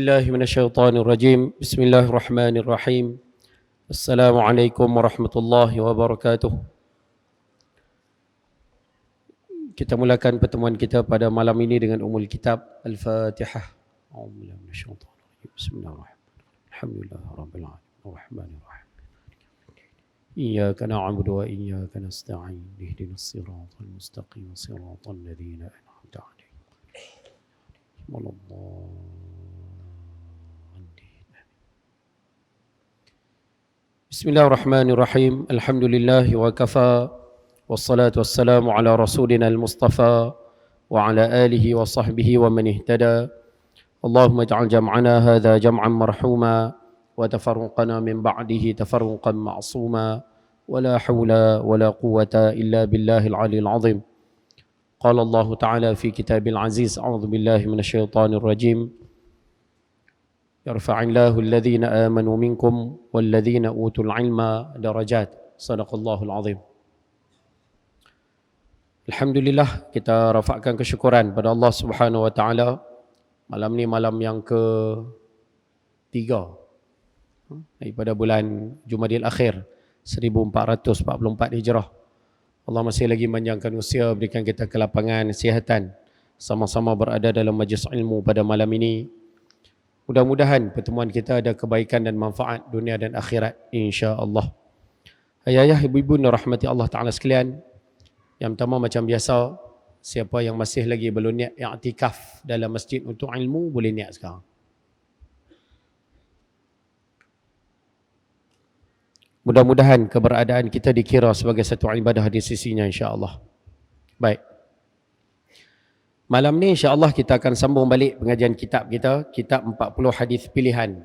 بالله من الشيطان الرجيم. بسم الله الرحمن الرحيم. السلام عليكم ورحمة الله وبركاته. Kita mulakan pertemuan kita pada malam ini dengan umul kitab Al-Fatihah. A'udzubillahi minasyaitonir rajim. Bismillahirrahmanirrahim. Alhamdulillahirabbil alamin. Arrahmanir rahim. Iyyaka na'budu wa iyyaka nasta'in. Ihdinas siratal mustaqim. Siratal ladzina an'amta 'alaihim. Bismillahirrahmanirrahim. Alhamdulillah wa kafa. Wassalatu wassalamu ala rasulina al-mustafa wa ala alihi wa sahbihi wa man ihtada. Allahumma ij'al jam'ana hadha jam'an marhuma wa tafarruqana min ba'dihi tafarruqan ma'suma wa la hawla wa la quwwata illa billahil 'aliyyil 'azim. Qala Allah Ta'ala fi kitabil aziz. A'udzu billahi minasyaitonir rajim. Yarfa'illahu alladhina amanu minkum walladhina utul 'ilma darajat. Shadaqallahul 'azim. Alhamdulillah, kita rafakkan kesyukuran pada Allah Subhanahu wa taala. Malam ni malam yang ke-3 daripada bulan Jumadil Akhir 1444 Hijrah. Allah masih lagi panjangkan usia, berikan kita kelapangan, kesihatan, sama-sama berada dalam majlis ilmu pada malam ini. Mudah-mudahan pertemuan kita ada kebaikan dan manfaat dunia dan akhirat, insya-Allah. Ayah-ayah, ibu-ibu dan rahmati Allah Ta'ala sekalian, yang pertama macam biasa, siapa yang masih lagi belum niat i'tikaf dalam masjid untuk ilmu, boleh niat sekarang. Mudah-mudahan keberadaan kita dikira sebagai satu ibadah di sisinya, insya-Allah. Baik. Malam ni insya-Allah kita akan sambung balik pengajian kitab kita, kitab 40 hadis pilihan,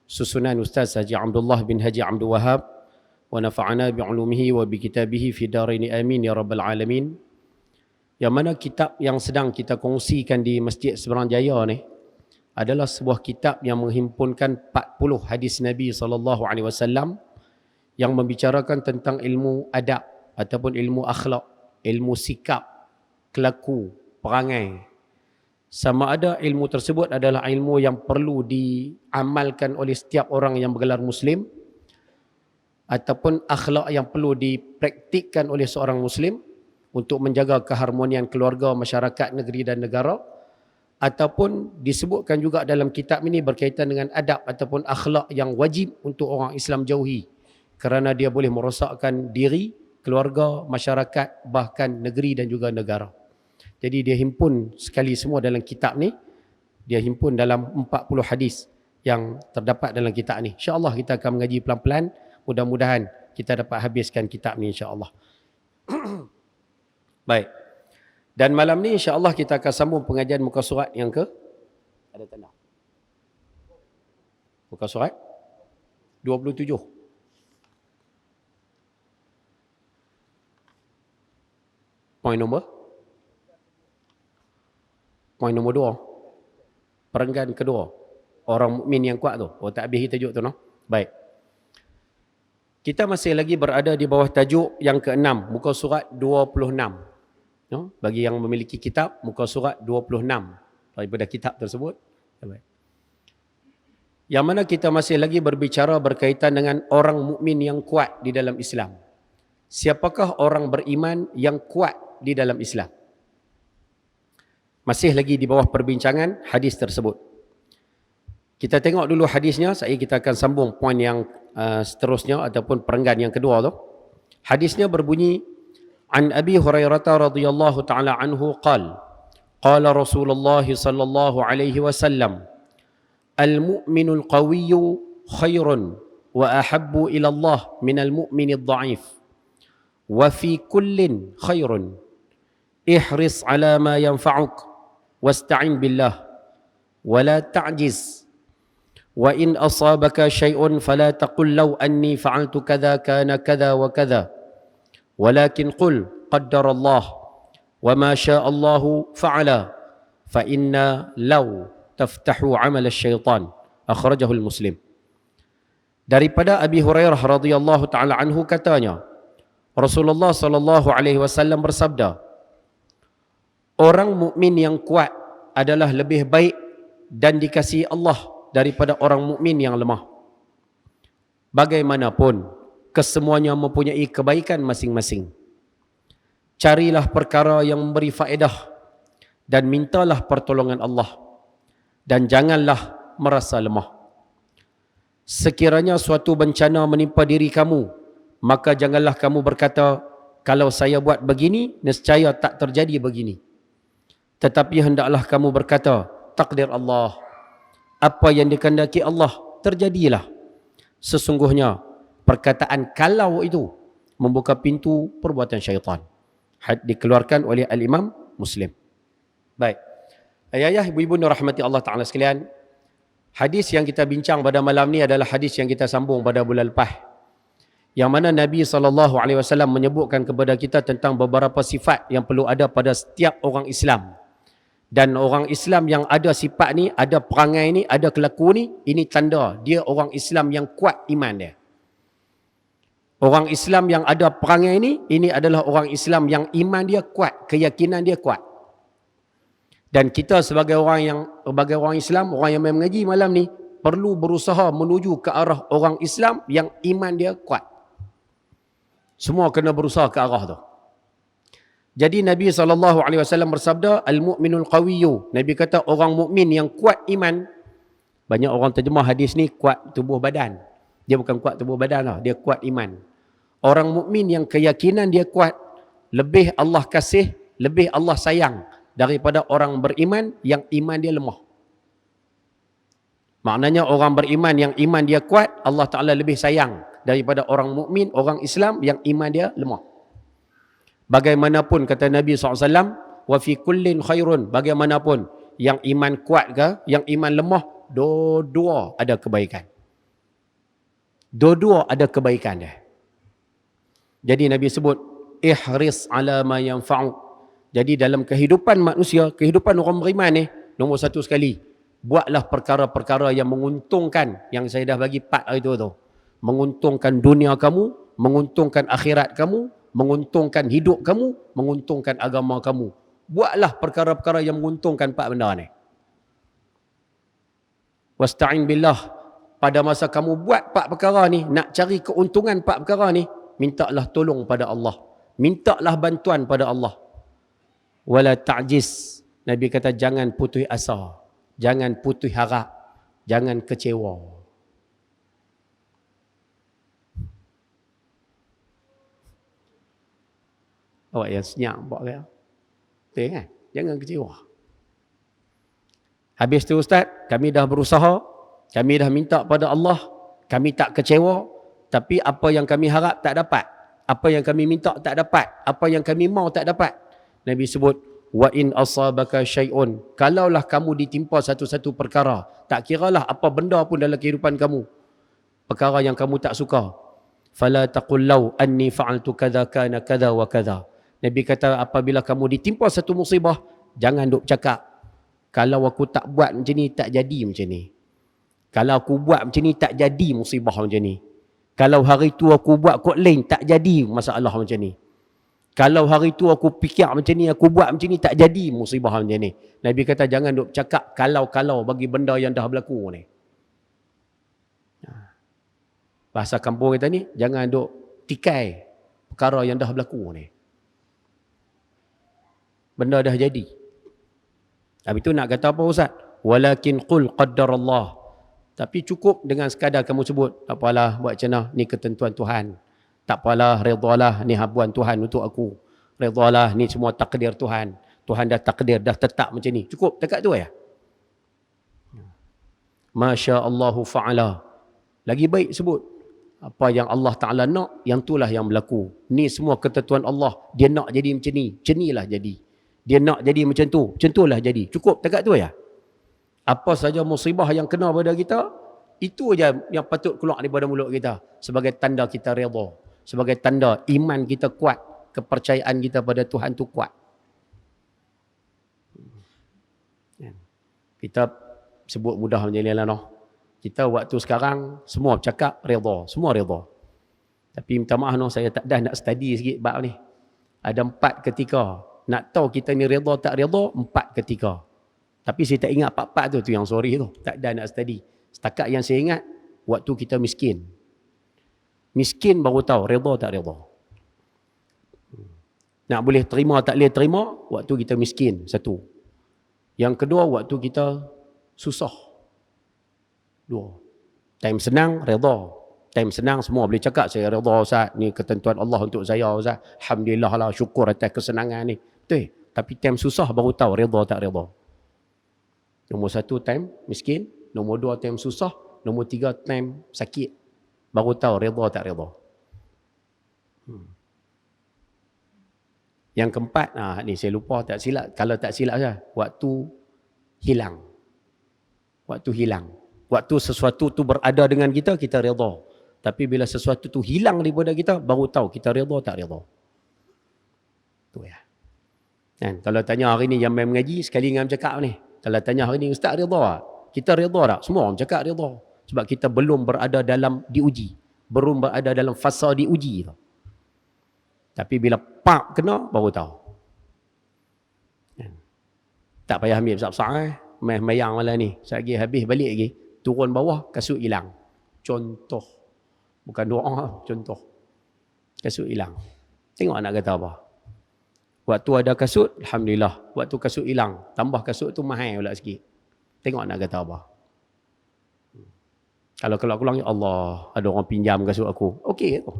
susunan Ustaz Haji Abdullah bin Haji Abdul Wahab, wa nafa'ana bi'ulumihi wa bikitabihi fi daraini amin ya rabbal alamin. Yang mana kitab yang sedang kita kongsikan di Masjid Seberang Jaya ni adalah sebuah kitab yang menghimpunkan 40 hadis Nabi SAW yang membicarakan tentang ilmu adab ataupun ilmu akhlak, ilmu sikap, kelaku, perangai. Sama ada ilmu tersebut adalah ilmu yang perlu diamalkan oleh setiap orang yang bergelar Muslim, ataupun akhlak yang perlu dipraktikkan oleh seorang Muslim untuk menjaga keharmonian keluarga, masyarakat, negeri dan negara. Ataupun disebutkan juga dalam kitab ini berkaitan dengan adab ataupun akhlak yang wajib untuk orang Islam jauhi, kerana dia boleh merosakkan diri, keluarga, masyarakat, bahkan negeri dan juga negara. Jadi dia himpun sekali semua dalam kitab ni. Dia himpun dalam 40 hadis yang terdapat dalam kitab ni. InsyaAllah kita akan mengaji pelan-pelan. Mudah-mudahan kita dapat habiskan kitab ni, insya-Allah. Baik. Dan malam ni insya-Allah kita akan sambung pengajian muka surat yang ada tanda. Muka surat 27. Poin nombor 2. Perenggan kedua. Orang mukmin yang kuat tu. Oh, tak habis tajuk tu, no? Baik. Kita masih lagi berada di bawah tajuk yang ke-6, muka surat 26. No? Bagi yang memiliki kitab, muka surat 26 daripada kitab tersebut. Yang mana kita masih lagi berbicara berkaitan dengan orang mukmin yang kuat di dalam Islam. Siapakah orang beriman yang kuat di dalam Islam? Masih lagi di bawah perbincangan hadis tersebut. Kita tengok dulu hadisnya, kita akan sambung poin yang seterusnya ataupun perenggan yang kedua tu. Hadisnya berbunyi, An Abi Hurairah radhiyallahu taala anhu qala Rasulullah sallallahu alaihi wasallam, al-mu'minul qawiyyu khairun wa ahabbu ila Allah minal mu'minid dha'if wa fi kullin khairun ihris ala ma yanfa'uk wasta'in billah wa la ta'jiz wa in asabaka syai'un fala taqul law anni fa'altu kadza kana kadza wa kadza walakin qul qaddara Allah wa ma syaa Allah fa'ala fa inna law taftahu 'amal asy-syaitan. Akhrajahu al-Muslim. Daripada Abi Hurairah radhiyallahu taala anhu katanya, Rasulullah sallallahu alaihi wasallam bersabda, orang mukmin yang kuat adalah lebih baik dan dikasihi Allah daripada orang mukmin yang lemah. Bagaimanapun, kesemuanya mempunyai kebaikan masing-masing. Carilah perkara yang memberi faedah dan mintalah pertolongan Allah, dan janganlah merasa lemah. Sekiranya suatu bencana menimpa diri kamu, maka janganlah kamu berkata, kalau saya buat begini, nescaya tak terjadi begini. Tetapi hendaklah kamu berkata, takdir Allah. Apa yang dikehendaki Allah, terjadilah. Sesungguhnya, perkataan kalau itu membuka pintu perbuatan syaitan. Dikeluarkan oleh Al-Imam Muslim. Baik. Ayah-ayah, ibu-ibu rahmati Allah Ta'ala sekalian, hadis yang kita bincang pada malam ni adalah hadis yang kita sambung pada bulan lepas, yang mana Nabi SAW menyebutkan kepada kita tentang beberapa sifat yang perlu ada pada setiap orang Islam. Dan orang Islam yang ada sifat ni, ada perangai ni, ada kelaku ni, ini tanda dia orang Islam yang kuat iman dia. Orang Islam yang ada perangai ini adalah orang Islam yang iman dia kuat, keyakinan dia kuat. Dan kita sebagai orang Islam, orang yang mengaji malam ni, perlu berusaha menuju ke arah orang Islam yang iman dia kuat. Semua kena berusaha ke arah tu. Jadi Nabi SAW bersabda, Al-mu'minul qawiyyu. Nabi kata orang mukmin yang kuat iman. Banyak orang terjemah hadis ni kuat tubuh badan. Dia bukan kuat tubuh badan lah, dia kuat iman. Orang mukmin yang keyakinan dia kuat, lebih Allah kasih, lebih Allah sayang daripada orang beriman yang iman dia lemah. Maknanya orang beriman yang iman dia kuat, Allah Ta'ala lebih sayang daripada orang mukmin, orang Islam yang iman dia lemah. Bagaimanapun kata Nabi SAW, wa fi kullin khairun, bagaimanapun yang iman kuat ke, yang iman lemah, dua-dua ada kebaikan. Dua-dua ada kebaikan dia. Jadi Nabi sebut, ihris ala ma yanfa'u. Jadi dalam kehidupan manusia, kehidupan orang beriman ni, nombor satu sekali, buatlah perkara-perkara yang menguntungkan, yang saya dah bagi 4 hari tu. Menguntungkan dunia kamu, menguntungkan akhirat kamu, menguntungkan hidup kamu, menguntungkan agama kamu. Buatlah perkara-perkara yang menguntungkan 4 benda ni. Wasta'in billah. Pada masa kamu buat 4 perkara ni, nak cari keuntungan 4 perkara ni, mintalah tolong pada Allah. Mintalah bantuan pada Allah. Wala ta'jiz. Nabi kata jangan putus asa. Jangan putus harap. Jangan kecewa. Awak yang senyap buat kaya. Betul kan? Jangan kecewa. Habis tu Ustaz, kami dah berusaha. Kami dah minta pada Allah. Kami tak kecewa. Tapi apa yang kami harap tak dapat. Apa yang kami minta tak dapat. Apa yang kami mau tak dapat. Nabi sebut, wa in asabaka syai'un. Kalaulah kamu ditimpa satu-satu perkara, tak kiralah apa benda pun dalam kehidupan kamu, perkara yang kamu tak suka, fala taqul law anni fa'altu kadza kana kadza wa kadza. Nabi kata apabila kamu ditimpa satu musibah, jangan duk cakap, kalau aku tak buat macam ni, tak jadi macam ni. Kalau aku buat macam ni, tak jadi musibah macam ni. Kalau hari tu aku buat kot lain, tak jadi masalah macam ni. Kalau hari tu aku fikir macam ni, aku buat macam ni, tak jadi musibah macam ni. Nabi kata jangan duk cakap kalau-kalau bagi benda yang dah berlaku ni. Bahasa kampung kita ni, jangan duk tikai perkara yang dah berlaku ni. Benda dah jadi. Habis tu nak kata apa Ustaz? Walakin qul qaddarallah. Tapi cukup dengan sekadar kamu sebut, tak apalah buat macam mana, ni ketentuan Tuhan. Tak apalah, redalah, ni habuan Tuhan untuk aku. Redalah, ni semua takdir Tuhan. Tuhan dah takdir, dah tetap macam ni. Cukup, dekat tu ya. Masya Allahu fa'ala. Lagi baik sebut. Apa yang Allah Ta'ala nak, yang itulah yang berlaku. Ni semua ketentuan Allah. Dia nak jadi macam ni, macam inilah jadi. Dia nak jadi macam tu, macam itulah jadi. Cukup, dekat tu ya. Apa saja musibah yang kena pada kita, itu aja yang patut keluar daripada mulut kita. Sebagai tanda kita redha. Sebagai tanda iman kita kuat. Kepercayaan kita pada Tuhan tu kuat. Kita sebut mudah macam ni lah. Kita waktu sekarang, semua bercakap redha. Semua redha. Tapi minta maaf saya tak dah nak study sikit bab ni. Ada 4 ketika. Nak tahu kita ni redha tak redha, 4 ketika. Tapi saya tak ingat 4 tu yang sorry tu. Tak dah nak study. Setakat yang saya ingat, waktu kita miskin. Miskin baru tahu redha tak redha. Nak boleh terima tak boleh terima, waktu kita miskin, satu. Yang kedua, waktu kita susah. Dua. Time senang, redha. Time senang, semua boleh cakap, saya redha Ustaz, ni ketentuan Allah untuk saya Ustaz. Alhamdulillah lah, syukur atas kesenangan ni. Betul. Tapi time susah baru tahu redha tak redha. Nombor satu, time miskin. Nombor dua, time susah. Nombor tiga, time sakit. Baru tahu redha tak redha. Yang keempat, ni saya lupa, tak silap. Kalau tak silap saya, waktu hilang. Waktu hilang. Waktu sesuatu tu berada dengan kita, kita redha. Tapi bila sesuatu tu hilang daripada kita, baru tahu kita redha tak redha. Tu ya. Dan kalau tanya hari ni yang main mengaji, sekali dengan cakap ni. Kalau tanya hari ni, Ustaz redha tak? Kita redha tak? Semua orang cakap redha. Sebab kita belum berada dalam diuji. Belum berada dalam fasa diuji tu. Tapi bila pak kena, baru tahu. Tak payah ambil besar-besar. Mayang malam ni. Sekali habis balik lagi. Turun bawah, kasut hilang. Contoh. Bukan doa, contoh. Kasut hilang. Tengok nak kata apa. Waktu ada kasut, Alhamdulillah. Waktu kasut hilang, tambah kasut tu mahal pula sikit. Tengok nak kata apa. Kalau keluar-keluar, ya Allah, ada orang pinjam kasut aku. Okey tu.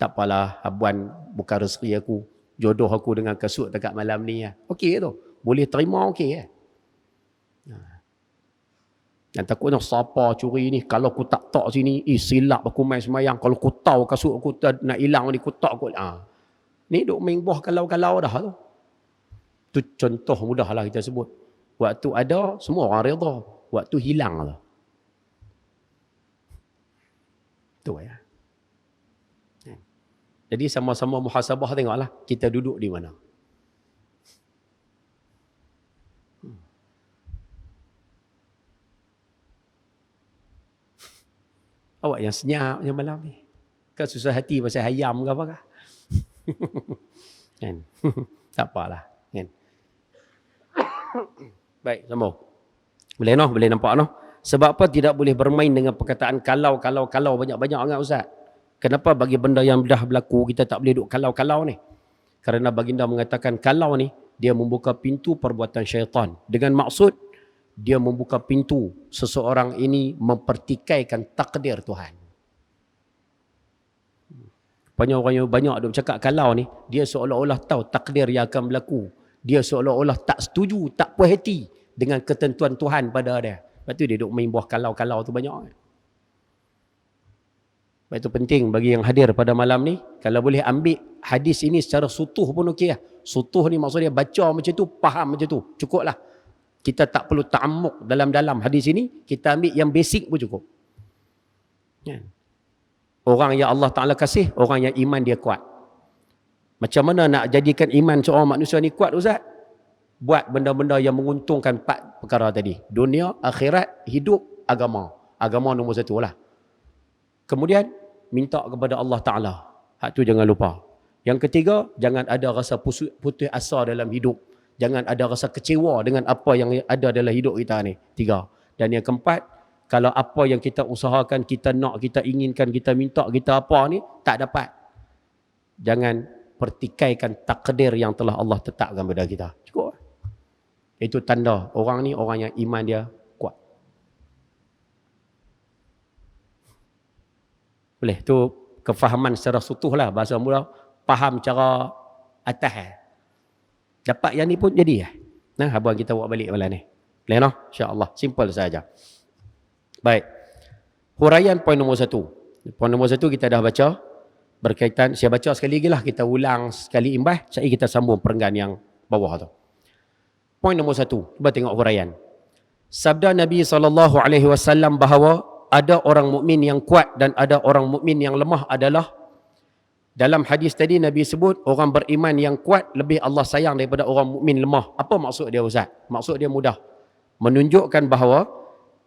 Tak apalah, Abuan bukan rezeki aku. Jodoh aku dengan kasut dekat malam ni. Okey tu. Boleh terima, okey. Dan takutnya siapa curi ni, kalau aku tak sini, silap aku main semayang. Kalau aku tahu kasut aku nak hilang ni, aku tak aku. Ni duk main buah kalau-kalau dah tu. Tu contoh mudah lah kita sebut. Waktu ada, semua orang redha. Waktu hilang lah. Tu ya. Jadi sama-sama muhasabah, tengoklah kita duduk di mana. Awak yang senyap yang malam ni. Kau susah hati pasal ayam ke apakah? Kan? Tak apalah. Kan? Baik, sambung. Boleh noh, boleh nampak noh. Sebab apa tidak boleh bermain dengan perkataan kalau banyak-banyak sangat Ustaz? Kenapa bagi benda yang dah berlaku kita tak boleh duk kalau ni? Kerana baginda mengatakan kalau ni dia membuka pintu perbuatan syaitan dengan maksud dia membuka pintu seseorang ini mempertikaikan takdir Tuhan. Banyak orang yang banyak duk cakap kalau ni, dia seolah-olah tahu takdir yang akan berlaku. Dia seolah-olah tak setuju, tak puas hati dengan ketentuan Tuhan pada dia. Lepas tu dia duk main buah kalau tu banyak. Sebab itu penting bagi yang hadir pada malam ni, kalau boleh ambil hadis ini secara sutuh pun okey lah. Sutuh ni maksudnya baca macam tu, faham macam tu. Cukup lah. Kita tak perlu ta'amuk dalam-dalam hadis ini, kita ambil yang basic pun cukup. Ya. Orang yang Allah Ta'ala kasih, orang yang iman dia kuat. Macam mana nak jadikan iman seorang manusia ni kuat Ustaz? Buat benda-benda yang menguntungkan 4 perkara tadi. Dunia, akhirat, hidup, agama. Agama nombor 1 lah. Kemudian, minta kepada Allah Ta'ala. Hak tu jangan lupa. Yang ketiga, jangan ada rasa putus asa dalam hidup. Jangan ada rasa kecewa dengan apa yang ada dalam hidup kita ni. 3. Dan yang keempat, kalau apa yang kita usahakan, kita nak, kita inginkan, kita minta, kita apa ni, tak dapat. Jangan pertikaikan takdir yang telah Allah tetapkan pada kita. Cukup. Itu tanda orang ni, orang yang iman dia kuat. Boleh, tu kefahaman secara sutuh lah. Bahasa mula, faham cara atas. Dapat yang ni pun jadi lah. Nah, abang kita buat balik malam ni. Boleh no? InsyaAllah. Simple saja. Baik. Huraian poin nombor 1. Poin nombor 1 kita dah baca. Berkaitan, saya baca sekali lagi lah. Kita ulang sekali imbas. Sekali kita sambung perenggan yang bawah tu. Poin nombor 1. Cuba tengok huraian. Sabda Nabi SAW bahawa ada orang mukmin yang kuat dan ada orang mukmin yang lemah adalah, dalam hadis tadi Nabi sebut orang beriman yang kuat lebih Allah sayang daripada orang mukmin lemah. Apa maksud dia Ustaz? Maksud dia mudah. Menunjukkan bahawa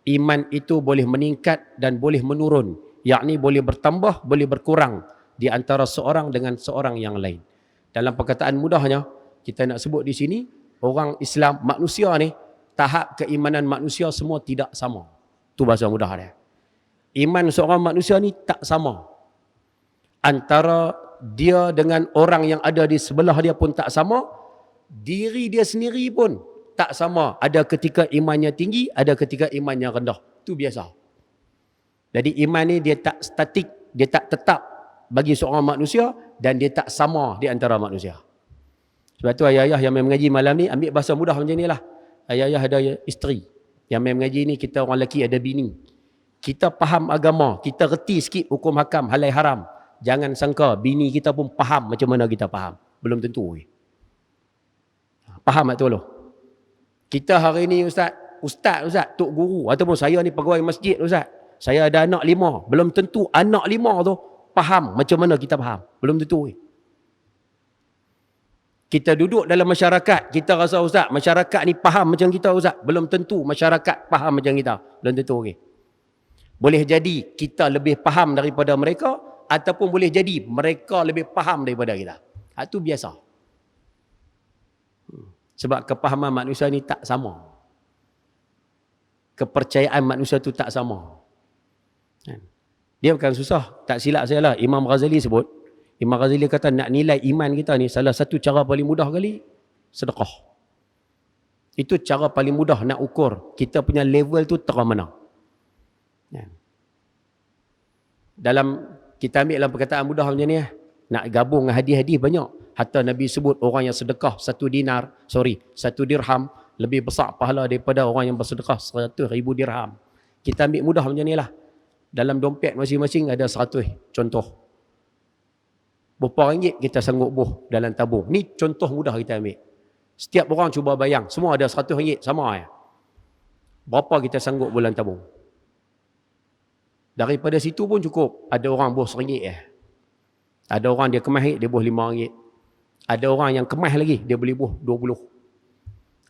iman itu boleh meningkat dan boleh menurun. Yakni boleh bertambah, boleh berkurang di antara seorang dengan seorang yang lain. Dalam perkataan mudahnya, kita nak sebut di sini, orang Islam, manusia ni, tahap keimanan manusia semua tidak sama. Tu bahasa mudah dia. Iman seorang manusia ni tak sama. Antara dia dengan orang yang ada di sebelah dia pun tak sama. Diri dia sendiri pun tak sama. Ada ketika imannya tinggi, ada ketika imannya rendah. Tu biasa. Jadi iman ni dia tak statik, dia tak tetap bagi seorang manusia dan dia tak sama di antara manusia. Sebab tu ayah-ayah yang main mengaji malam ni ambil bahasa mudah macam ni lah. Ayah-ayah ada isteri. Yang main mengaji ni kita orang lelaki ada bini. Kita faham agama, kita reti sikit hukum hakam, halal haram. Jangan sangka bini kita pun faham macam mana kita faham. Belum tentu. Faham tak tu loh? Kita hari ni ustaz, tok guru ataupun saya ni pegawai masjid ustaz. Saya ada anak 5. Belum tentu anak 5 tu faham macam mana kita faham. Belum tentu. Kita duduk dalam masyarakat, kita rasa ustaz, masyarakat ni faham macam kita ustaz. Belum tentu masyarakat faham macam kita. Belum tentu. Boleh jadi kita lebih faham daripada mereka ataupun boleh jadi mereka lebih faham daripada kita. Itu biasa. Sebab kepahaman manusia ni tak sama. Kepercayaan manusia tu tak sama. Dia bukan susah. Tak silap saya lah. Imam Ghazali sebut. Imam Ghazali kata nak nilai iman kita ni salah satu cara paling mudah kali sedekah. Itu cara paling mudah nak ukur kita punya level tu terang mana. Dalam kita ambil dalam perkataan mudah macam ni, nak gabung dengan hadis-hadis banyak. Hatta Nabi sebut orang yang sedekah 1 dirham lebih besar pahala daripada orang yang bersedekah 100,000 dirham. Kita ambil mudah macam ni lah. Dalam dompet masing-masing ada 100 contoh. Berapa ringgit kita sanggup buh dalam tabung. Ni contoh mudah kita ambil. Setiap orang cuba bayang. Semua ada 100 ringgit sama ya. Berapa kita sanggup bulan tabung? Daripada situ pun cukup. Ada orang buh RM1 ya. Ada orang dia kemas dia buh RM5. Ada orang yang kemas lagi dia boleh buh 20.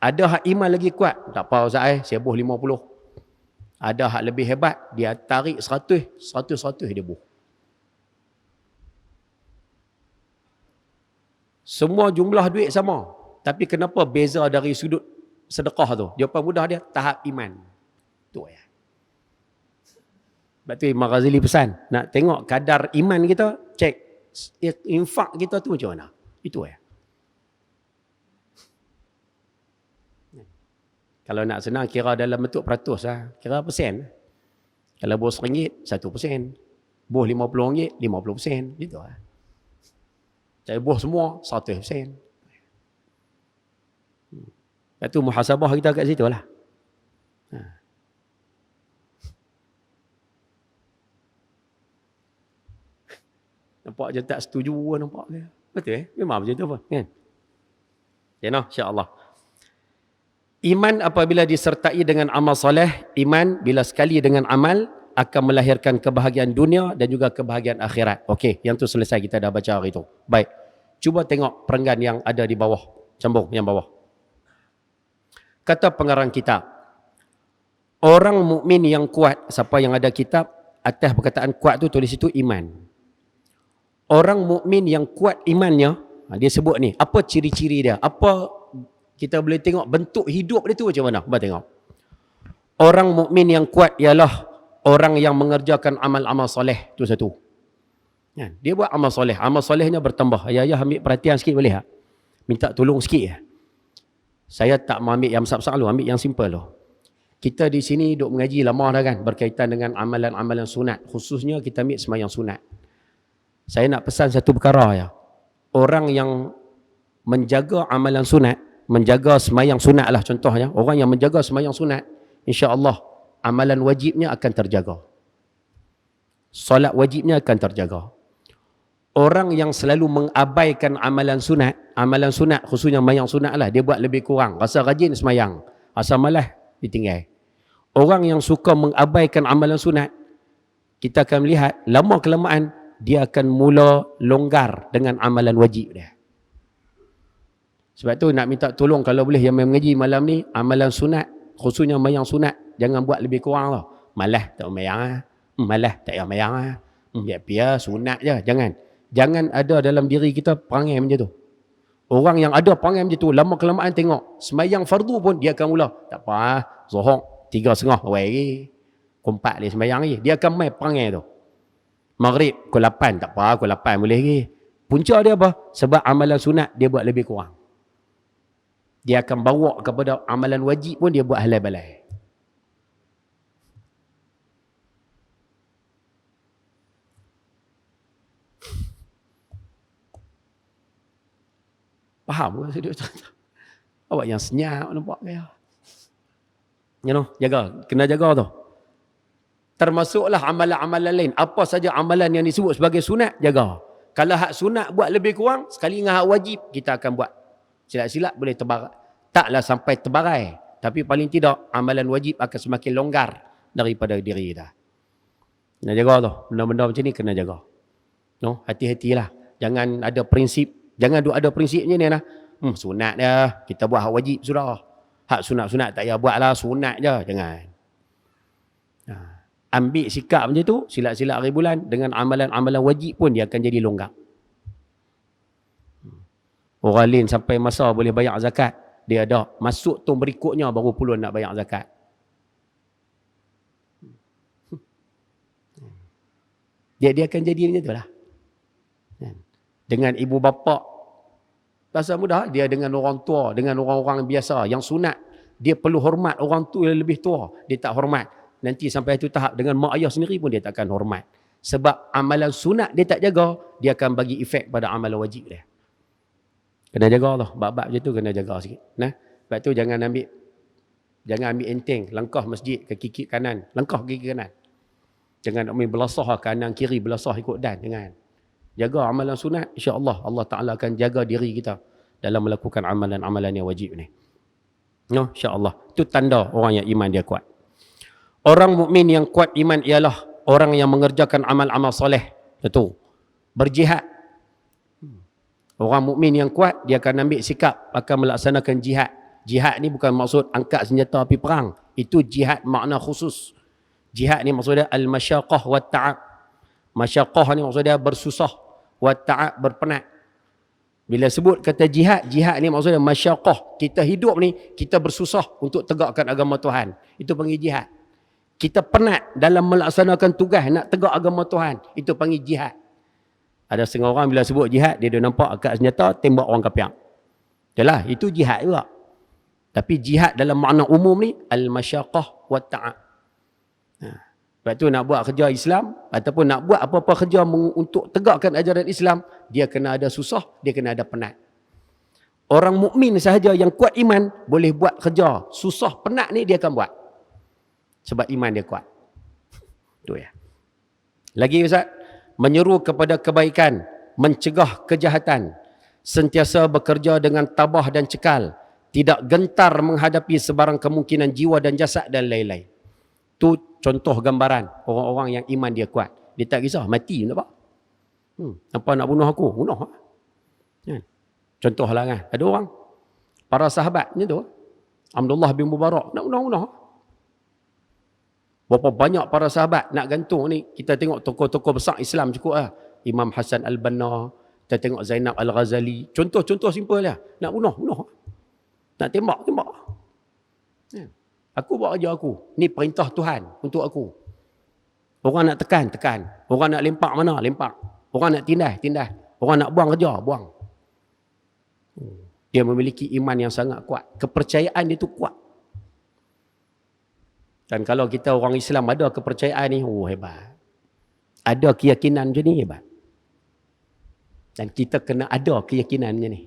Ada hak iman lagi kuat. Tak apa Ustaz saya buh 50. Ada hak lebih hebat, dia tarik 100 dia buh. Semua jumlah duit sama. Tapi kenapa beza dari sudut sedekah tu? Jawapan mudah dia, tahap iman. Tu ya. Sebab tu Imam Ghazali pesan, nak tengok kadar iman kita, cek infak kita tu macam mana. Itu ya. Kalau nak senang kira dalam bentuk peratus lah. Kira persen. Kalau bos RM1, 1%. Bos RM50, 50%. Gitu lah. Saya bos semua, 100%. Lepas tu muhasabah kita kat situ lah. Nampak je tak setuju nampak dia. Betul Memang macam tu pun. Kan? Ya no, insya-Allah. Iman apabila disertai dengan amal soleh, iman bila sekali dengan amal akan melahirkan kebahagiaan dunia dan juga kebahagiaan akhirat. Okey, yang tu selesai kita dah baca hari itu. Baik. Cuba tengok perenggan yang ada di bawah. Sambung yang bawah. Kata pengarang kitab, orang mukmin yang kuat, siapa yang ada kitab, atas perkataan kuat tu tulis itu iman. Orang mukmin yang kuat imannya, dia sebut ni, apa ciri-ciri dia? Apa kita boleh tengok bentuk hidup dia tu macam mana? Cuba tengok. Orang mukmin yang kuat ialah orang yang mengerjakan amal-amal soleh. Itu satu. Dia buat amal soleh. Amal solehnya bertambah. Ayah ambil perhatian sikit boleh tak? Minta tolong sikit ya. Saya tak mau ambil yang besar-besar lu, ambil yang simple lu. Kita di sini duk mengaji lama dah kan, berkaitan dengan amalan-amalan sunat. Khususnya kita ambil sembahyang sunat. Saya nak pesan satu perkara ya. Orang yang menjaga amalan sunat, menjaga sembahyang sunat lah contohnya. Orang yang menjaga sembahyang sunat, insya-Allah amalan wajibnya akan terjaga. Solat wajibnya akan terjaga. Orang yang selalu mengabaikan amalan sunat khususnya sembahyang sunat lah, dia buat lebih kurang. Rasa rajin sembahyang, rasa malas ditinggal. Orang yang suka mengabaikan amalan sunat, kita akan melihat lama kelamaan dia akan mula longgar dengan amalan wajib dia. Sebab tu nak minta tolong kalau boleh yang mengaji malam ni, amalan sunat, khususnya sembahyang sunat, jangan buat lebih kurang lah. Malas tak sembahyang, malas tak payah sembahyang, biar sunat je, jangan. Jangan ada dalam diri kita perangai macam tu. Orang yang ada perangai macam tu, lama kelamaan tengok sembahyang fardu pun dia akan mula, tak apa, Zuhur 3.30 awal lagi. Pukul 4 dia sembahyang lagi. Dia akan main perangai tu. Maghrib, pukul 8, tak apa, pukul 8 boleh lagi. Punca dia apa? Sebab amalan sunat dia buat lebih kurang. Dia akan bawa kepada amalan wajib pun dia buat halal balai. Faham ke? Awak yang senyap nampak kaya. Jaga. Kena jaga tu. Termasuklah amalan-amalan lain. Apa saja amalan yang disebut sebagai sunat, jaga. Kalau hak sunat buat lebih kurang, sekali dengan hak wajib, kita akan buat. Silap-silap boleh terbarai. Taklah sampai terbarai. Tapi paling tidak, amalan wajib akan semakin longgar daripada diri kita. Kena jaga tu. Benda-benda macam ni kena jaga. Hati-hatilah. Jangan ada prinsip. Jangan ada prinsipnya ni lah. Sunat dah. Kita buat hak wajib sudah. Hak sunat-sunat tak payah buat lah. Sunat je. Jangan. Ambil sikap macam tu, silat-silat hari bulan, dengan amalan-amalan wajib pun dia akan jadi longgar. Orang lain sampai masa boleh bayar zakat, dia ada. Masuk tahun berikutnya baru puluh nak bayar zakat. Dia akan jadi macam tu lah. Dengan ibu bapa, pasal mudah, dia dengan orang tua, dengan orang-orang biasa, yang sunat, dia perlu hormat orang tu yang lebih tua. Dia tak hormat. Nanti sampai itu tahap dengan mak ayah sendiri pun dia takkan hormat. Sebab amalan sunat dia tak jaga, dia akan bagi efek pada amalan wajib dia. Kena jaga lah. Bab-bab macam tu kena jaga sikit. Sebab tu jangan ambil enteng. Langkah masjid ke kiri kanan. Langkah ke kiri kanan. Jangan ambil belasah kanan kiri, belasah ikut dan. Jangan. Jaga amalan sunat, insya-Allah Allah Ta'ala akan jaga diri kita dalam melakukan amalan-amalan yang wajib ni. Insya-Allah. Itu tanda orang yang iman dia kuat. Orang mukmin yang kuat iman ialah orang yang mengerjakan amal-amal soleh. Itu. Berjihad. Orang mukmin yang kuat, dia akan ambil sikap, akan melaksanakan jihad. Jihad ni bukan maksud angkat senjata pergi perang. Itu jihad makna khusus. Jihad ni maksudnya al-masyaqah wa ta'ab. Masyaqah ni maksudnya bersusah. Wa ta'ab, berpenat. Bila sebut kata jihad, jihad ni maksudnya masyaqah. Kita hidup ni, kita bersusah untuk tegakkan agama Tuhan. Itu panggil jihad. Kita penat dalam melaksanakan tugas nak tegak agama Tuhan. Itu panggil jihad. Ada setengah orang bila sebut jihad, dia dah nampak angkat senjata, tembak orang kafir. Yalah, itu jihad juga. Tapi jihad dalam makna umum ni, al-masyaqah wa ta'ab. Sebab tu nak buat kerja Islam, ataupun nak buat apa-apa kerja untuk tegakkan ajaran Islam, dia kena ada susah, dia kena ada penat. Orang mukmin sahaja yang kuat iman, boleh buat kerja susah, penat ni dia akan buat. Sebab iman dia kuat. Tu ya. Lagi Ustaz, menyeru kepada kebaikan, mencegah kejahatan, sentiasa bekerja dengan tabah dan cekal, tidak gentar menghadapi sebarang kemungkinan jiwa dan jasad dan lain-lain. Tu contoh gambaran orang-orang yang iman dia kuat. Dia tak kisah mati tak apa. Apa nak bunuh aku? Bunuh. Contohlah kan. Ada orang, para sahabat ni tu, Abdullah bin Mubarak nak bunuh. Berapa banyak para sahabat nak gantung ni. Kita tengok tokoh-tokoh besar Islam cukup lah. Imam Hasan Al-Banna, kita tengok Zainab Al-Ghazali. Contoh-contoh simple lah. Nak bunuh. Nak tembak. Aku buat kerja aku. Ni perintah Tuhan untuk aku. Orang nak tekan. Orang nak lempak mana, lempak. Orang nak tindas. Orang nak buang kerja, buang. Dia memiliki iman yang sangat kuat. Kepercayaan dia tu kuat. Dan kalau kita orang Islam ada kepercayaan ni, hebat. Ada keyakinan macam ni, hebat. Dan kita kena ada keyakinan macam ni.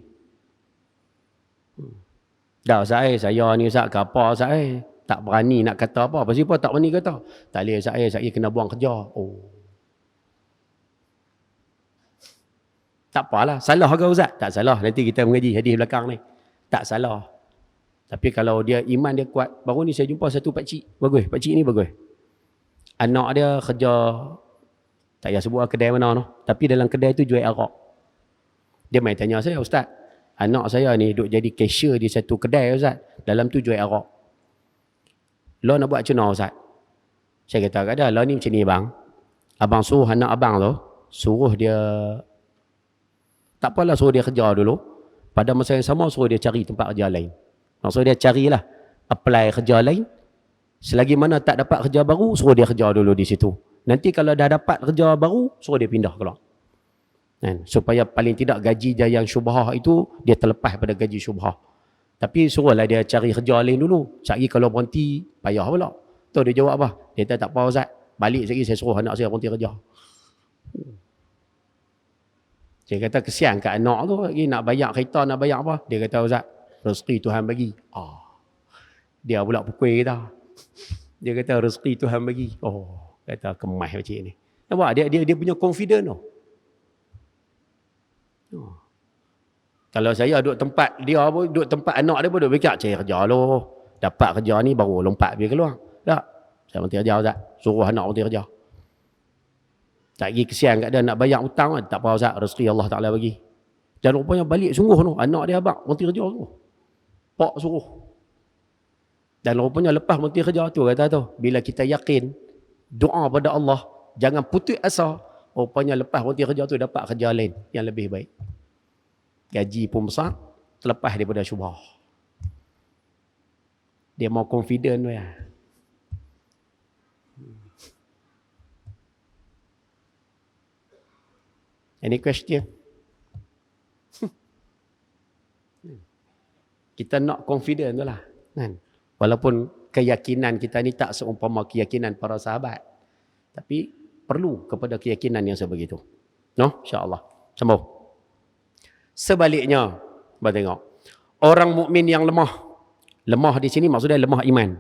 Dah saya ni Ustaz ke apa saya tak berani nak kata apa. Pasal apa tak berani kata? Tak boleh saya kena buang kerja. Tak apalah. Salah ke Ustaz? Tak salah. Nanti kita mengaji hadis belakang ni. Tak salah. Tapi kalau dia iman dia kuat, baru ni saya jumpa satu pakcik. Bagus, pakcik ni bagus. Anak dia kerja, tak payah sebut kedai mana tu. Tapi dalam kedai tu jual arak. Dia main tanya saya, Ustaz, anak saya ni duk jadi cashier di satu kedai Ustaz. Dalam tu jual arak. Lo nak buat macam mana Ustaz? Saya kata, ada lo ni macam ni bang. Abang suruh anak abang tu, suruh dia, tak apalah suruh dia kerja dulu. Pada masa yang sama suruh dia cari tempat kerja lain. Maksud dia carilah apply kerja lain. Selagi mana tak dapat kerja baru, suruh dia kerja dulu di situ. Nanti kalau dah dapat kerja baru, suruh dia pindah keluar. Kan? Supaya paling tidak gaji dia yang syubhah itu, dia terlepas pada gaji syubhah. Tapi suruhlah dia cari kerja lain dulu. Cari kalau berhenti, payah pula. Tu dia jawab apa? Dia tak apa Ustaz. Balik sekali saya suruh anak saya berhenti kerja. Saya kata kesian kat anak tu. Lagi nak bayar kereta, nak bayar apa? Dia kata Ustaz, rezeki Tuhan bagi. Dia pula pukul kita. Dia kata rezeki Tuhan bagi. Kata kemas macam ni. Nampak? Dia punya confident tu. Kalau saya duduk tempat dia pun, duduk tempat anak dia pun duduk fikir, cari kerja loh. Dapat kerja ni baru lompat pergi keluar. Tak. Saya berhenti kerja Ustaz. Suruh anak berhenti kerja. Tak lagi kesian kat dia nak bayar hutang kan. Tak apa Ustaz. Rezeki Allah Ta'ala bagi. Dan rupanya balik sungguh tu. Anak dia abang berhenti kerja tu. Pak suruh. Dan rupanya lepas berhenti kerja tu kata tu. Bila kita yakin doa pada Allah. Jangan putus asa. Rupanya lepas berhenti kerja tu dapat kerja lain yang lebih baik. Gaji pun besar. Terlepas daripada syubhah. Dia mau confident tu ya. Any question? Kita nak confident tu lah. Kan? Walaupun keyakinan kita ni tak seumpama keyakinan para sahabat. Tapi perlu kepada keyakinan yang sebegitu. No? InsyaAllah. Sambung. Sebaliknya, tengok. Orang mukmin yang lemah. Lemah di sini maksudnya lemah iman.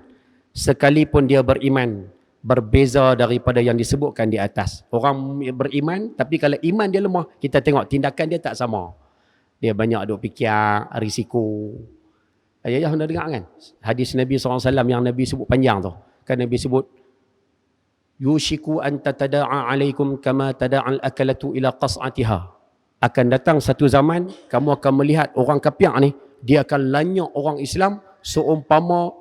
Sekalipun dia beriman, berbeza daripada yang disebutkan di atas. Orang beriman, tapi kalau iman dia lemah, kita tengok tindakan dia tak sama. Dia banyak duk fikir risiko. Ayah anda dengar kan? Hadis Nabi SAW yang Nabi sebut panjang tu. Kan Nabi sebut, Yushiku an tatada'a alaikum kama tada'al akalatu ila qas'atiha. Akan datang satu zaman, kamu akan melihat orang kafir ni, dia akan lanyak orang Islam seumpama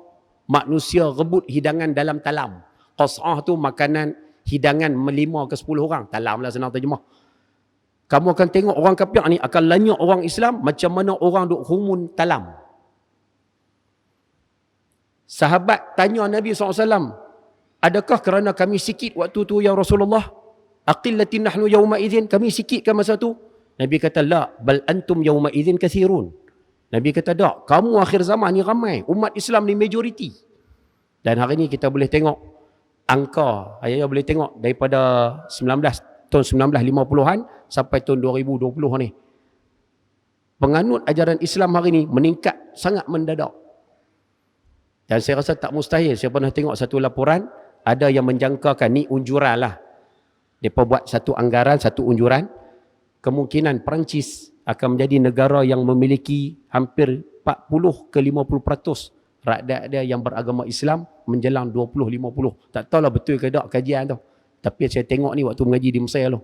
manusia rebut hidangan dalam talam. Qas'ah tu makanan hidangan 5 ke 10 orang. Talam lah senang terjemah. Kamu akan tengok orang kafir ni akan lanyak orang Islam macam mana orang duk humun talam. Sahabat tanya Nabi SAW, adakah kerana kami sikit waktu tu ya Rasulullah? Aqillatin nahnu yawma idzin, kami sikit ke masa tu? Nabi kata, la, bal antum yawma idzin kathirun. Nabi kata, tak, kamu akhir zaman ni ramai. Umat Islam ni majoriti. Dan hari ni kita boleh tengok angka, ayah boleh tengok daripada tahun 1950-an sampai tahun 2020 ni. Penganut ajaran Islam hari ni meningkat sangat mendadak. Dan saya rasa tak mustahil. Saya pernah tengok satu laporan, ada yang menjangkakan, ni unjuran lah. Mereka buat satu anggaran, satu unjuran. Kemungkinan Perancis akan menjadi negara yang memiliki hampir 40 ke 50% rakyat dia yang beragama Islam menjelang 20-50. Tak tahulah betul ke tak kajian tu. Tapi saya tengok ni waktu mengaji di Mesir tu.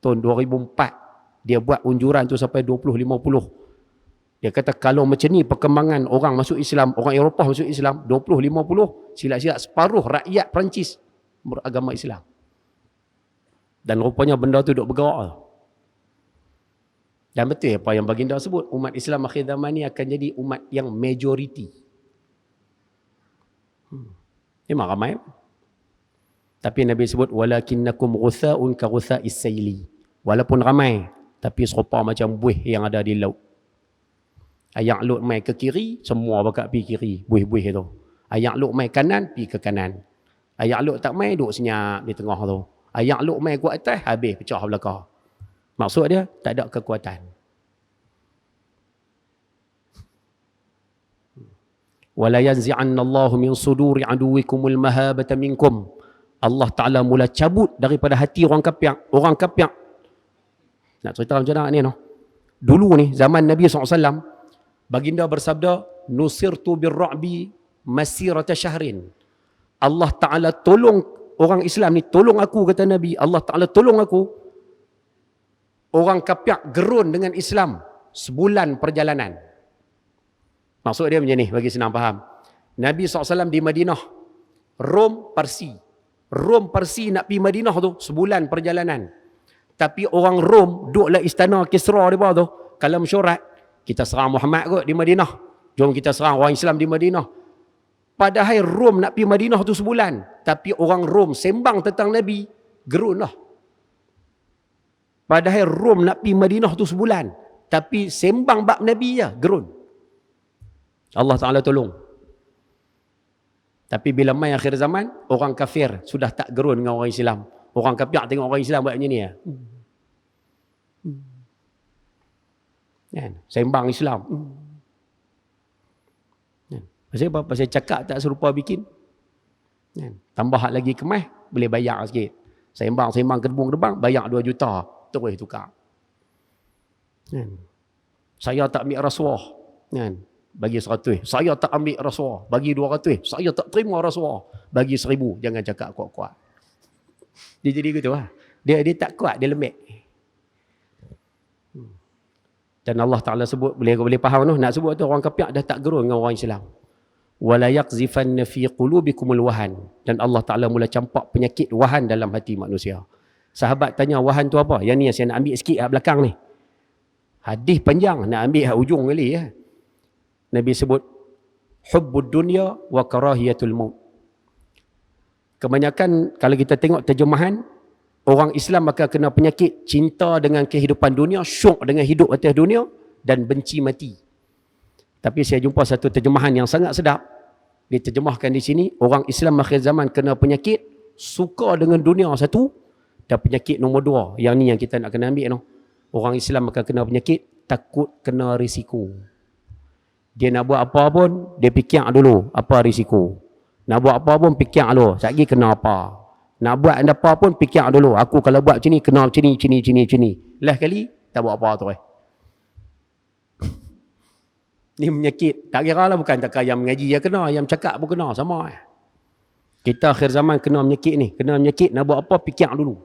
Tahun 2004 dia buat unjuran tu sampai 20-50. Dia kata kalau macam ni perkembangan orang masuk Islam, orang Eropah masuk Islam 20-50, silap-silap separuh rakyat Perancis beragama Islam. Dan rupanya benda tu duk bergerak. Dan betul apa yang baginda sebut, umat Islam akhir zaman ni akan jadi umat yang majoriti. Memang ramai. Tapi Nabi sebut walakinnakum ghutha'un ka ghutha'is sayli. Walaupun ramai, tapi serupa macam buih yang ada di laut. Ayak lut mai ke kiri, semua bakal pi kiri, buih-buih tu. Ayak lut mai kanan, pi ke kanan. Ayak lut tak mai, duduk senyap di tengah tu. Ayak lut mai kuat atas, habis pecah belakang. Maksud dia, tak ada kekuatan. Wala yanzi'anna Allahu min suduri aduwikumul mahabata minkum. Allah Ta'ala mula cabut daripada hati orang kafir. Orang kafir. Nak cerita macam mana ni no? Dulu ni, zaman Nabi SAW, baginda bersabda, nusirtu birra'bi masirata syahrin. Allah Ta'ala tolong orang Islam ni, tolong aku, kata Nabi. Allah Ta'ala tolong aku. Orang kafir gerun dengan Islam sebulan perjalanan. Maksud dia macam ni, bagi senang faham. Nabi SAW di Madinah, Rom, Parsi. Rom, Parsi nak pergi Madinah tu, sebulan perjalanan. Tapi orang Rom, duduklah istana Kisra di bawah tu. Kalau mesyuarat, kita serang Muhammad kot di Madinah. Jom kita serang orang Islam di Madinah. Padahal Rom nak pergi Madinah tu sebulan. Tapi orang Rom sembang tentang Nabi, gerun lah. Padahal Rom nak pergi Madinah tu sebulan. Tapi sembang bab Nabi je, gerun. Allah Ta'ala tolong. Tapi bila mai akhir zaman, orang kafir sudah tak gerun dengan orang Islam. Orang kafir tengok orang Islam buat macam ni. Kan? Sembang Islam. Pasal apa? Pasal cakap tak serupa bikin. Tambah lagi kemas, boleh bayar sikit. Sembang kedebung-kedebang, bayar 2 juta. Terus tukar. Saya tak ambil rasuah. Bagi 100. Saya tak ambil rasuah. Bagi 200. Saya tak terima rasuah. Bagi 1000. Jangan cakap kuat-kuat. Dia jadi gitu lah. Dia tak kuat, dia lembek. Dan Allah Ta'ala sebut, boleh faham tu, nak sebut tu orang kafir dah tak gerun dengan orang Islam. Wala yaqzifanna fi qulubikumul wahan. Dan Allah Ta'ala mula campak penyakit wahan dalam hati manusia. Sahabat tanya, wahan tu apa? Yang ni saya nak ambil sikit kat belakang ni. Hadis panjang, nak ambil kat ujung kali ya. Nabi sebut, hubbud dunya wa karahiyatul maut. Kebanyakan kalau kita tengok terjemahan, orang Islam akan kena penyakit cinta dengan kehidupan dunia, syok dengan hidup atas dunia dan benci mati. Tapi saya jumpa satu terjemahan yang sangat sedap. Diterjemahkan di sini, orang Islam akhir zaman kena penyakit suka dengan dunia satu, dan penyakit nombor 2, yang ni yang kita nak kena ambil tu. Orang Islam akan kena penyakit takut kena risiko. Dia nak buat apa pun, dia fikir dulu apa risiko. Nak buat apa pun fikir dulu, sekejap lagi kena apa. Nak buat apa pun fikir dulu, aku kalau buat macam ni, kena macam ni. Last kali, tak buat apa tu. Ni menyakit. Tak kira lah, bukan tak yang mengaji yang kena, yang cakap pun kena, sama. Kita akhir zaman kena menyakit ni. Kena menyakit, nak buat apa, fikir dulu.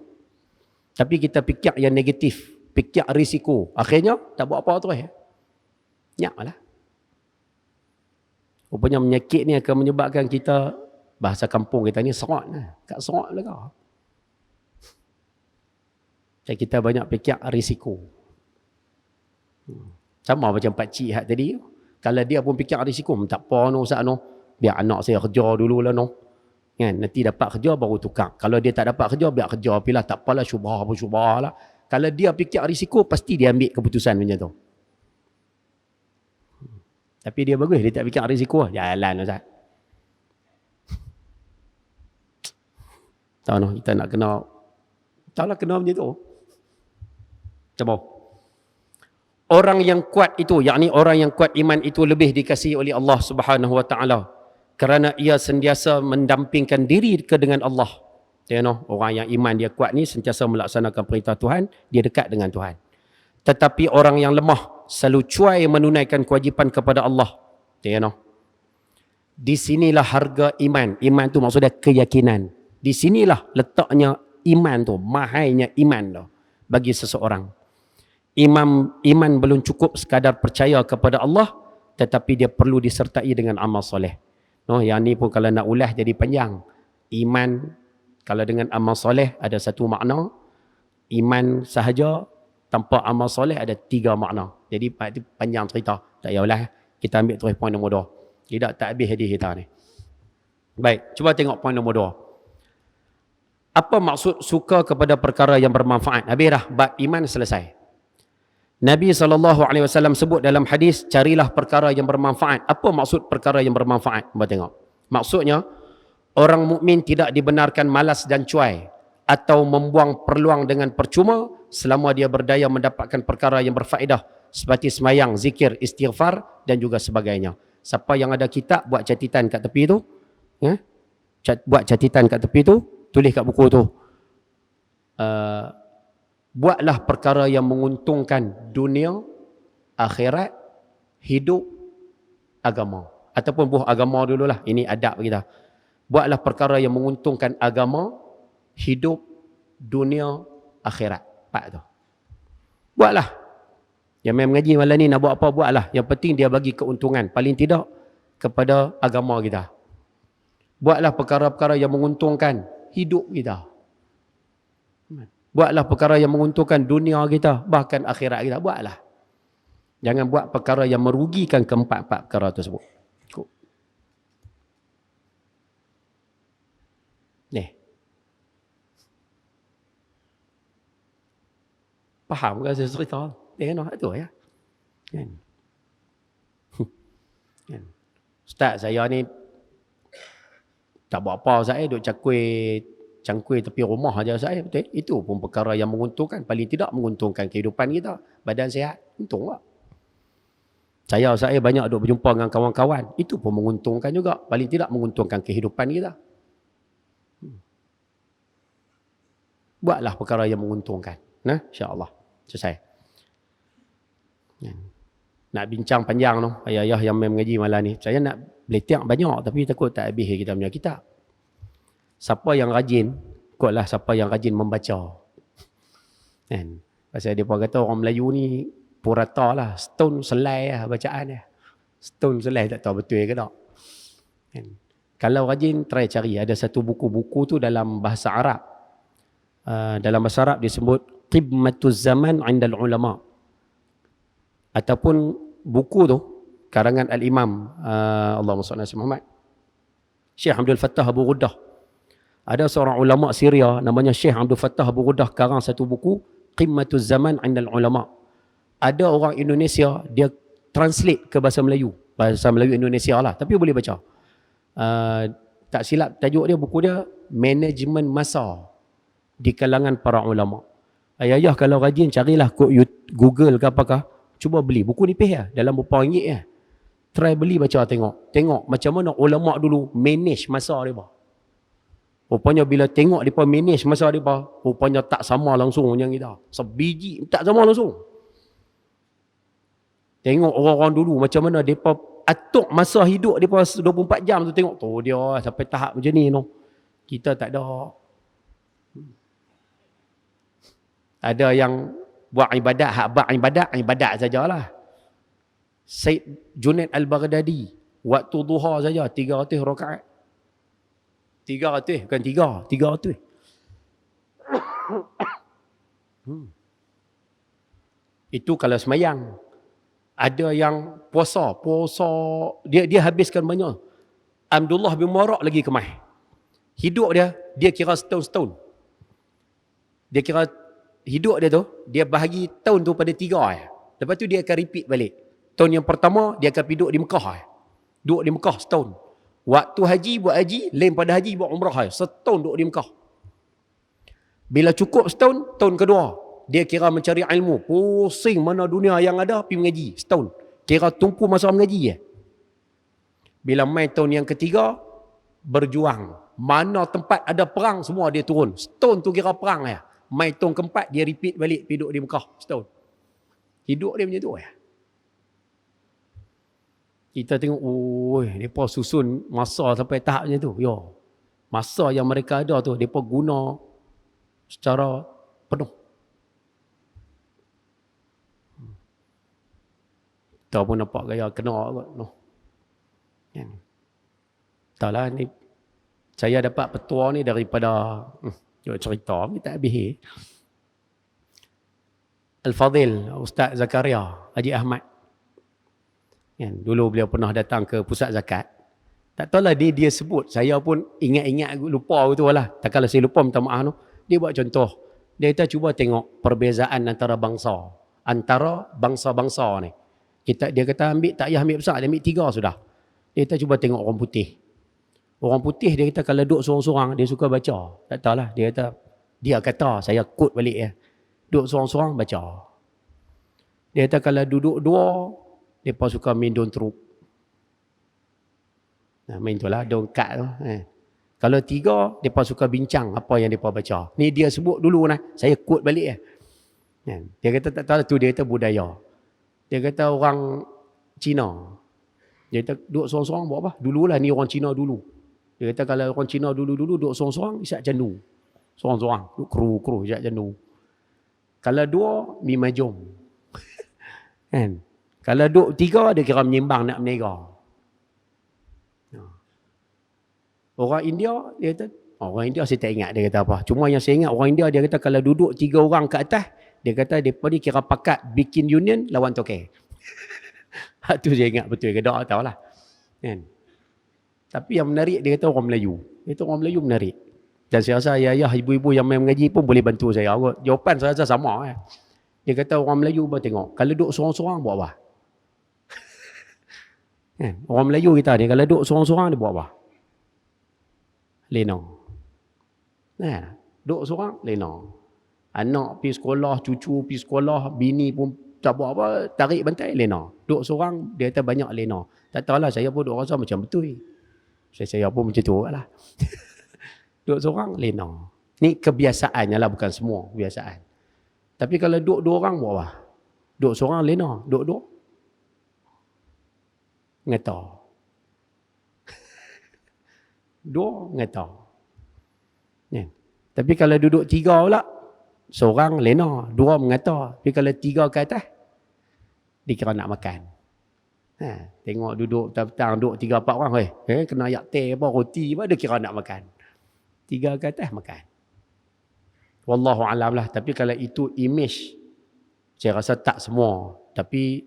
Tapi kita fikir yang negatif. Fikir risiko. Akhirnya, tak buat apa tu. Nyak lah. Rupanya menyakit ni akan menyebabkan kita, bahasa kampung kita ni, serat lah. Kat serat lah kau. Jadi kita banyak fikir risiko. Sama macam pakcik hak tadi. Kalau dia pun fikir risiko, tak apa no, Ustaz no. Biar anak saya kerja dulu lah no. Kan? Nanti dapat kerja baru tukar. Kalau dia tak dapat kerja, biar kerja apalah. Tak apalah, syubah lah. Kalau dia fikir risiko, pasti dia ambil keputusan macam tu. Tapi dia bagus, dia tak fikir risiko. Jalan Ustaz. Tahu no, kita nak kena, tahulah kena macam tu. Coba. Orang yang kuat itu, yakni orang yang kuat iman itu lebih dikasihi oleh Allah Subhanahu wa taala kerana ia sentiasa mendampingkan diri dengan Allah. You know, orang yang iman dia kuat ni sentiasa melaksanakan perintah Tuhan, dia dekat dengan Tuhan. Tetapi orang yang lemah selalu cuai menunaikan kewajipan kepada Allah. You know. Di sinilah harga iman. Iman tu maksudnya keyakinan. Di sinilah letaknya iman tu, mahalnya iman tu bagi seseorang. Iman belum cukup sekadar percaya kepada Allah, tetapi dia perlu disertai dengan amal soleh. No, yang ni pun kalau nak ulas jadi panjang. Iman kalau dengan amal soleh ada satu makna. Iman sahaja tanpa amal soleh ada 3 makna. Jadi panjang cerita. Tak payahlah. Kita ambil terus poin nombor 2. Tidak tak habis hadis kita ni. Baik, cuba tengok poin nombor 2. Apa maksud suka kepada perkara yang bermanfaat? Habis dah bab iman selesai. Nabi SAW sebut dalam hadis, carilah perkara yang bermanfaat. Apa maksud perkara yang bermanfaat? Cuba tengok. Maksudnya, orang mukmin tidak dibenarkan malas dan cuai atau membuang peluang dengan percuma selama dia berdaya mendapatkan perkara yang berfaedah seperti semayang, zikir, istighfar dan juga sebagainya. Siapa yang ada kitab, buat catatan kat tepi tu. Buat catatan kat tepi tu, tulis kat buku tu. Buatlah perkara yang menguntungkan dunia, akhirat, hidup, agama. Ataupun buah agama dululah. Ini adab kita. Buatlah perkara yang menguntungkan agama, hidup, dunia, akhirat. Pak tu. Buatlah. Yang main mengaji malam ni nak buat apa, buatlah. Yang penting dia bagi keuntungan. Paling tidak kepada agama kita. Buatlah perkara-perkara yang menguntungkan hidup kita. Buatlah perkara yang menguntungkan dunia kita, bahkan akhirat kita. Buatlah. Jangan buat perkara yang merugikan keempat-empat perkara tersebut. Faham ke saya cerita? Itu ya. Kan? Kan? Ustaz saya ni tak buat apa, saya duduk cangkui tepi rumah aja saya. Betul? Itu pun perkara yang menguntungkan. Paling tidak menguntungkan kehidupan kita. Badan sihat, untung tak? Saya banyak duduk berjumpa dengan kawan-kawan. Itu pun menguntungkan juga. Paling tidak menguntungkan kehidupan kita. Buatlah perkara yang menguntungkan. Nah, insya-Allah. Selesai. Nak bincang panjang tu, ayah-ayah yang mengaji malam ni. Saya nak beletak banyak tapi takut tak habis kita punya kitab. Siapa yang rajin, ikutlah siapa yang rajin membaca. Kan? Pasal dia pun kata orang Melayu ni purata lah, stone selai lah bacaan dia. Stone selai, tak tahu betul ke tak. Kan? Kalau rajin, try cari. Ada satu buku-buku tu dalam bahasa Arab. Dalam bahasa Arab disebut Qimmatuz Zaman 'indal Ulama. Ataupun buku tu karangan Al-Imam Allahumma salli ala Muhammad, Syekh Abdul Fattah Abu Ghuddah. Ada seorang ulama Syria namanya Syekh Abdul Fattah Abu Ghuddah karang satu buku Qimmatuz Zaman 'indal Ulama. Ada orang Indonesia dia translate ke bahasa Melayu Indonesia lah, tapi boleh baca. Tak silap tajuk dia, buku dia Manajemen Masa di kalangan para ulama. Ayah-ayah kalau rajin carilah Google ke apakah, cuba beli buku nipis lah, dalam berapa ringgit lah. Try beli baca, tengok macam mana ulama dulu manage masa mereka. Rupanya bila tengok mereka manage masa mereka, rupanya tak sama langsung macam kita. Sebiji tak sama langsung. Tengok orang-orang dulu macam mana mereka atuk masa hidup mereka 24 jam tu, tengok tu dia sampai tahap macam ni no. Kita tak ada. Ada yang buat ibadat, ibadat sajalah. Said Junaid Al-Baghdadi waktu duha saja 300 rakaat. 300 bukan 300. Itu kalau semayang. Ada yang puasa dia habiskan banyak. Abdullah bin Mubarak lagi kemah. Hidup dia kira setahun. Dia kira hidup dia tu, dia bahagi tahun tu pada 3 . Lepas tu dia akan repeat balik. Tahun yang pertama dia akan duduk di Mekah. Duduk di Mekah setahun. Waktu haji buat haji, lain pada haji buat umrah. Setahun duduk di Mekah. Bila cukup setahun, tahun kedua dia kira mencari ilmu. Pusing mana dunia yang ada, pergi mengaji setahun. Kira tumpu masa mengaji . Bila main tahun yang ketiga, berjuang. Mana tempat ada perang semua dia turun. Setahun tu kira perang . Mai tahun keempat dia repeat balik hidup di Mekah setahun. Hidup dia macam tu . Kita tengok, mereka susun masa sampai tahap macam tu. Yo, masa yang mereka ada tu, mereka guna secara penuh. Kita pun nampak gaya kena kot. No. Taklah ni, saya dapat petua ni daripada cerita ni tak habis. Al-Fadhil Ustaz Zakaria Haji Ahmad. Dulu beliau pernah datang ke pusat zakat. Tak tahulah dia sebut. Saya pun ingat-ingat lupa gitu lah. Tak kalau saya lupa minta maaf tu. Dia buat contoh. Dia kata cuba tengok perbezaan antara bangsa. Antara bangsa-bangsa ni. Dia kata tak payah ambil besar. Dia ambil 3 sudah. Dia kata cuba tengok orang putih. Orang putih dia kata kalau duduk seorang-seorang dia suka baca. Tak tahulah. Dia kata saya quote balik ya. Duduk seorang-seorang baca. Dia kata kalau duduk 2 mereka suka main daun teruk. Main tu lah daun kad tu. Kalau 3 mereka suka bincang apa yang mereka baca. Ni dia sebut dulu nah. Saya quote balik ya. Dia kata tak tahu tu, dia kata budaya. Dia kata orang Cina. Dia kata duduk seorang-seorang buat apa? Dululah ni orang Cina dulu. Dia kata kalau orang Cina dulu-dulu duduk seorang-seorang isyak candu. Seorang-seorang duduk kru-kru isyak candu. Kalau 2 mi majum. Kan? Kalau duduk 3 dia kira menyimbang nak menega. Orang India dia kata, orang India saya tak ingat dia kata apa. Cuma yang saya ingat orang India dia kata kalau duduk 3 orang ke atas, dia kata depa ni kira pakat bikin union lawan tokek. Tu saya ingat betul ke tak tahulah. Kan? Tapi yang menarik dia kata orang Melayu. Itu orang Melayu menarik. Dan saya rasa ayah-ayah ibu-ibu yang main mengaji pun boleh bantu saya. Jawapan saya rasa sama . Dia kata orang Melayu pun tengok, kalau duduk seorang-seorang buat apa? Kan? Orang Melayu kita ni kalau duduk seorang-seorang dia buat apa? Lena. Nah, duduk seorang lena. Anak pergi sekolah, cucu pergi sekolah, bini pun tak buat apa, tarik bantai lena. Duduk seorang dia kata banyak lena. Tak tahulah, saya pun duduk rasa macam betul. Saya pun macam tu lah. Duduk seorang lena. Ni kebiasaannya lah, bukan semua kebiasaan. Tapi kalau duduk dua orang buat apa? Duduk seorang lena, duduk ngata. Dua ngata. Ya. Tapi kalau duduk tiga pula, seorang lena, dua mengata. Tapi kalau tiga ke atas, dikira nak makan. Tengok duduk petang-petang, duduk 3-4 orang. Kena ayak teh apa, roti apa, dia kira nak makan. 3 ke atas makan. Wallahu alam lah. Tapi kalau itu image, saya rasa tak semua. Tapi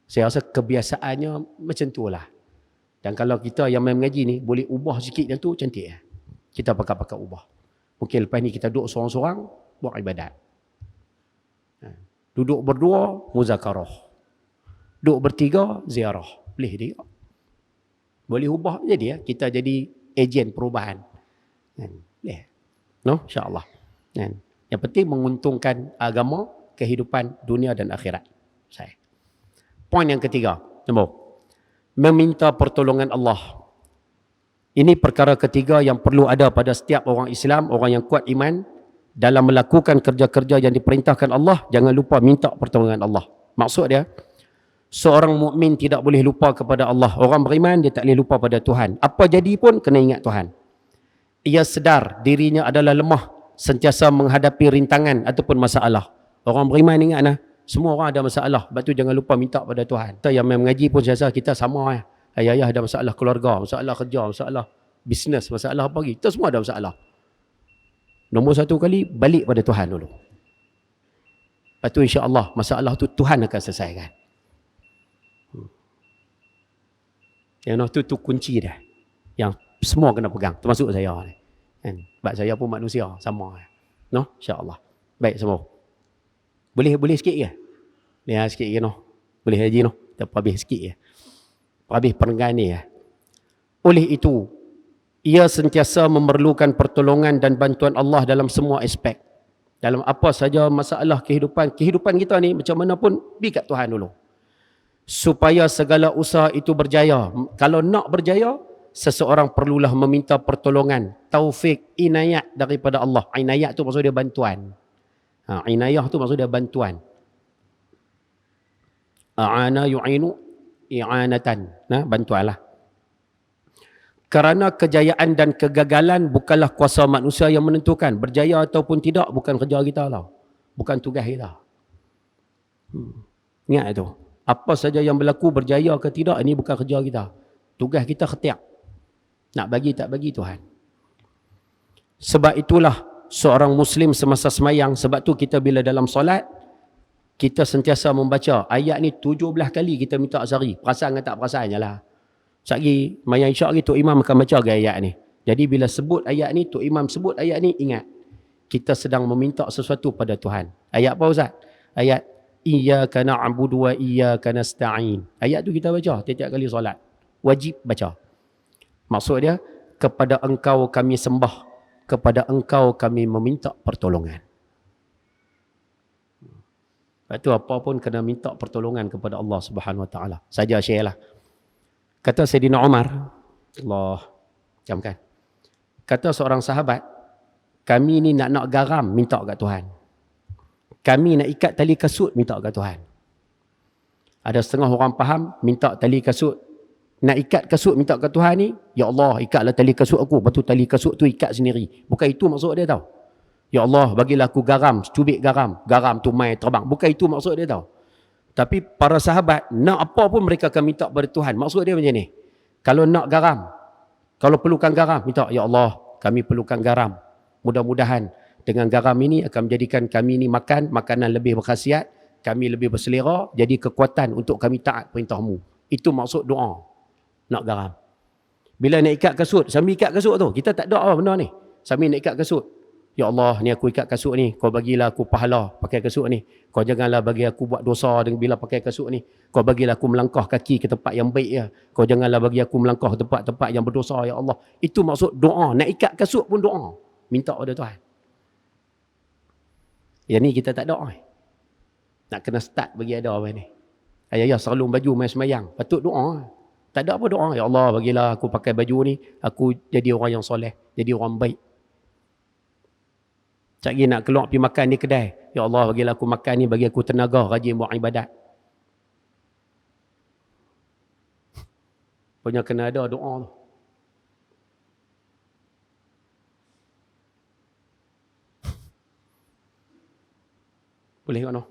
saya rasa kebiasaannya macam tu lah. Dan kalau kita yang main mengaji ni boleh ubah sikit yang tu, cantik lah. Kita pakai ubah. Mungkin lepas ni kita duduk seorang-seorang buat ibadat. Duduk berdua muzakarah. Duduk bertiga ziarah. Boleh dia. Boleh ubah jadi ya. Kita jadi ejen perubahan. Boleh. No, insya-Allah. Yang penting menguntungkan agama, kehidupan dunia dan akhirat. Poin yang ketiga, nombor, meminta pertolongan Allah. Ini perkara ketiga yang perlu ada pada setiap orang Islam, orang yang kuat iman, dalam melakukan kerja-kerja yang diperintahkan Allah, jangan lupa minta pertolongan Allah. Maksud dia, seorang mukmin tidak boleh lupa kepada Allah. Orang beriman dia tak boleh lupa pada Tuhan. Apa jadi pun kena ingat Tuhan. Ia sedar dirinya adalah lemah, sentiasa menghadapi rintangan ataupun masalah. Orang beriman ingat nah, semua orang ada masalah. Sebab tu jangan lupa minta pada Tuhan. Kita yang mengaji pun saya rasa kita sama. Ayah-ayah ada masalah keluarga, masalah kerja, masalah bisnes, masalah apa lagi. Kita semua ada masalah. Nombor satu kali, balik pada Tuhan dulu. Lepas tu insya-Allah masalah tu Tuhan akan selesaikan. Yang tu kunci dia. Yang semua kena pegang, termasuk saya ni. Kan? Sebab saya pun manusia, sama. No, insya-Allah. Baik semua. Boleh sikit ke? Boleh sikit ke no? Boleh haji no? Kita habis sikit ke? Habis perenggan ni ya. Oleh itu, ia sentiasa memerlukan pertolongan dan bantuan Allah dalam semua aspek. Dalam apa saja masalah kehidupan kita ni macam mana pun pergi kat Tuhan dulu. Supaya segala usaha itu berjaya. Kalau nak berjaya, seseorang perlulah meminta pertolongan, taufik, inayat daripada Allah. Inayat tu maksud dia bantuan. Inayah tu maksud dia bantuan. A'ana yu'inu i'anatan. Bantuanlah. Kerana kejayaan dan kegagalan bukanlah kuasa manusia yang menentukan. Berjaya ataupun tidak bukan kerja kita lah. Bukan tugas kita. Ingat itu. Apa saja yang berlaku berjaya ke tidak, ini bukan kerja kita. Tugas kita khtiar. Nak bagi tak bagi Tuhan. Sebab itulah seorang Muslim semasa semayang, sebab tu kita bila dalam solat, kita sentiasa membaca ayat ni 17 kali kita minta sehari. Perasan ke tak perasan je lah. Sekali mayang isyak lagi Tok Imam akan baca ayat ni. Jadi bila sebut ayat ni, Tok Imam sebut ayat ni, ingat kita sedang meminta sesuatu pada Tuhan. Ayat apa Ustaz? Ayat iyyaka na'budu wa iyyaka nasta'in. Ayat tu kita baca tiap-tiap kali solat. Wajib baca. Maksud dia, kepada engkau kami sembah, kepada engkau kami meminta pertolongan. Lepas tu apa pun kena minta pertolongan kepada Allah Subhanahu Wa Taala. Saja share lah. Kata Sayyidina Umar, Allah jamkan. Kata seorang sahabat, kami ni nak garam minta kat Tuhan. Kami nak ikat tali kasut minta kat Tuhan. Ada setengah orang faham minta tali kasut, nak ikat kasut minta kat Tuhan ni, ya Allah ikatlah tali kasut aku, lepas tu tali kasut tu ikat sendiri. Bukan itu maksud dia tau. Ya Allah bagilah aku garam, secubit garam, garam tu mai terbang. Bukan itu maksud dia tau. Tapi para sahabat nak apa pun mereka akan minta pada Tuhan. Maksud dia macam ni. Kalau nak garam, kalau perlukan garam, minta ya Allah kami perlukan garam. Mudah-mudahan dengan garam ini akan menjadikan kami ni makan makanan lebih berkhasiat, kami lebih berselera, jadi kekuatan untuk kami taat perintahmu. Itu maksud doa. Nak garam. Bila nak ikat kasut, sambil ikat kasut tu, kita tak doa benda ni. Sambil nak ikat kasut. Ya Allah, ni aku ikat kasut ni, kau bagilah aku pahala pakai kasut ni. Kau janganlah bagi aku buat dosa dengan bila pakai kasut ni. Kau bagilah aku melangkah kaki ke tempat yang baik ya. Kau janganlah bagi aku melangkah ke tempat-tempat yang berdosa ya Allah. Itu maksud doa. Nak ikat kasut pun doa. Minta pada Tuhan. Yang ni kita tak doa. Nak kena start bagi ada apa ni. Ayah selalu baju main semayang. Patut doa. Tak ada apa doa. Ya Allah, bagilah aku pakai baju ni. Aku jadi orang yang soleh. Jadi orang baik. Sekejap lagi nak keluar pergi makan di kedai. Ya Allah, bagilah aku makan ni, bagi aku tenaga, rajin buat ibadat. Punya kena ada doa tu. Boleh tak no?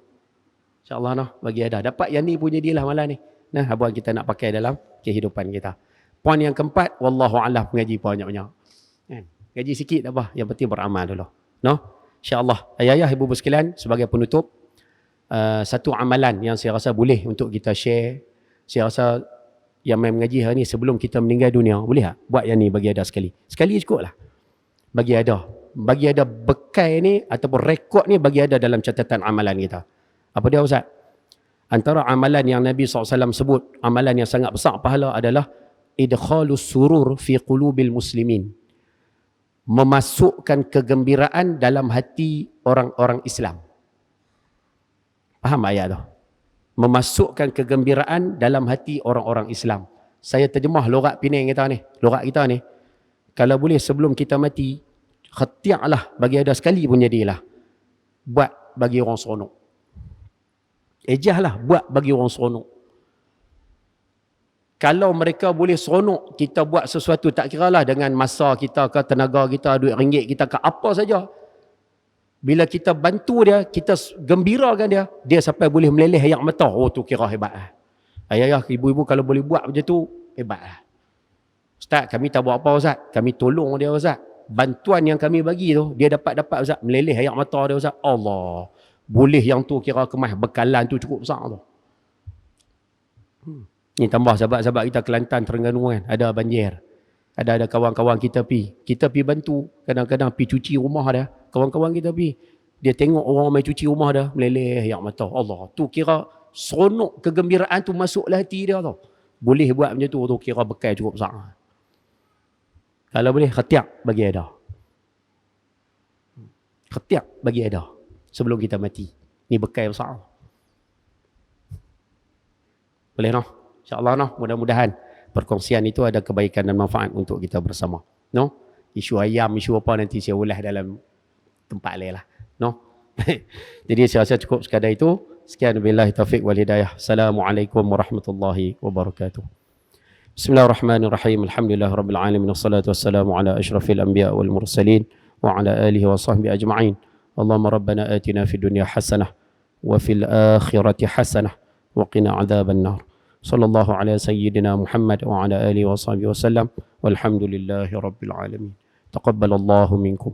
InsyaAllah no, bagi ada. Dapat yang ni punya dia lah malam ni. Nah, apa kita nak pakai dalam kehidupan kita. Poin yang keempat, wallahu'alam, mengaji banyak-banyak. Gaji sikit tak apa, yang penting beramal dulu. No? InsyaAllah. Ayah-ayah, ibu-ibu sekalian, sebagai penutup, satu amalan yang saya rasa boleh untuk kita share. Saya rasa yang main mengaji hari ni sebelum kita meninggal dunia, boleh tak? Buat yang ni bagi ada sekali. Sekali cukup lah. Bagi ada. Bagi ada bekai ni ataupun rekod ni bagi ada dalam catatan amalan kita. Apa dia Ustaz? Antara amalan yang Nabi SAW sebut, amalan yang sangat besar pahala adalah idkhalus surur fi qulubil muslimin. Memasukkan kegembiraan dalam hati orang-orang Islam. Faham ayat tu? Memasukkan kegembiraan dalam hati orang-orang Islam. Saya terjemah logat Penang kita ni. Logat kita ni. Kalau boleh sebelum kita mati, khati'lah bagi ada sekali pun jadilah. Buat bagi orang seronok. Ejahlah buat bagi orang seronok. Kalau mereka boleh seronok, kita buat sesuatu, tak kiralah dengan masa kita ke, tenaga kita, duit ringgit kita ke, apa saja. Bila kita bantu dia, kita gembirakan dia, dia sampai boleh meleleh air mata. Oh, tu kira hebat lah. Ayah-ayah, ibu-ibu kalau boleh buat macam tu, hebat lah. Ustaz, kami tak buat apa Ustaz. Kami tolong dia Ustaz. Bantuan yang kami bagi tu, dia dapat Ustaz. Meleleh air mata dia Ustaz. Allah. Boleh yang tu kira kemas. Bekalan tu cukup besar tu. Ni tambah sahabat-sahabat kita Kelantan, Terengganu kan. Ada banjir. Ada kawan-kawan kita pi bantu. Kadang-kadang pi cuci rumah dia. Kawan-kawan kita pi. Dia tengok orang main cuci rumah dia. Meleleh air mata. Allah. Tu kira seronok, kegembiraan tu masuklah hati dia tu. Boleh buat macam tu. Tu kira bekal cukup besar. Kalau boleh, khatiak bagi ada. Khatiak bagi ada. Sebelum kita mati. Ni bekal besar. Boleh no? InsyaAllah no? Mudah-mudahan perkongsian itu ada kebaikan dan manfaat untuk kita bersama. No? Isu ayam, isu apa nanti saya ulas dalam tempat lain lah. No? Jadi saya rasa cukup sekadar itu. Sekian billahi taufiq wal hidayah. Assalamualaikum warahmatullahi wabarakatuh. Bismillahirrahmanirrahim. Alhamdulillah rabbil alamin. Wassalatu wassalamu ala asyrafil anbiya wal mursalin wa ala alihi wa sahbihi ajma'in. Allahumma rabbana atina fid dunya hasanah wa fil akhirati hasanah wa qina adzaban nar. Sallallahu ala sayyidina Muhammad wa ala alihi wa sahbihi wasallam. Walhamdulillahi rabbil alamin. Taqabbalallahu minkum.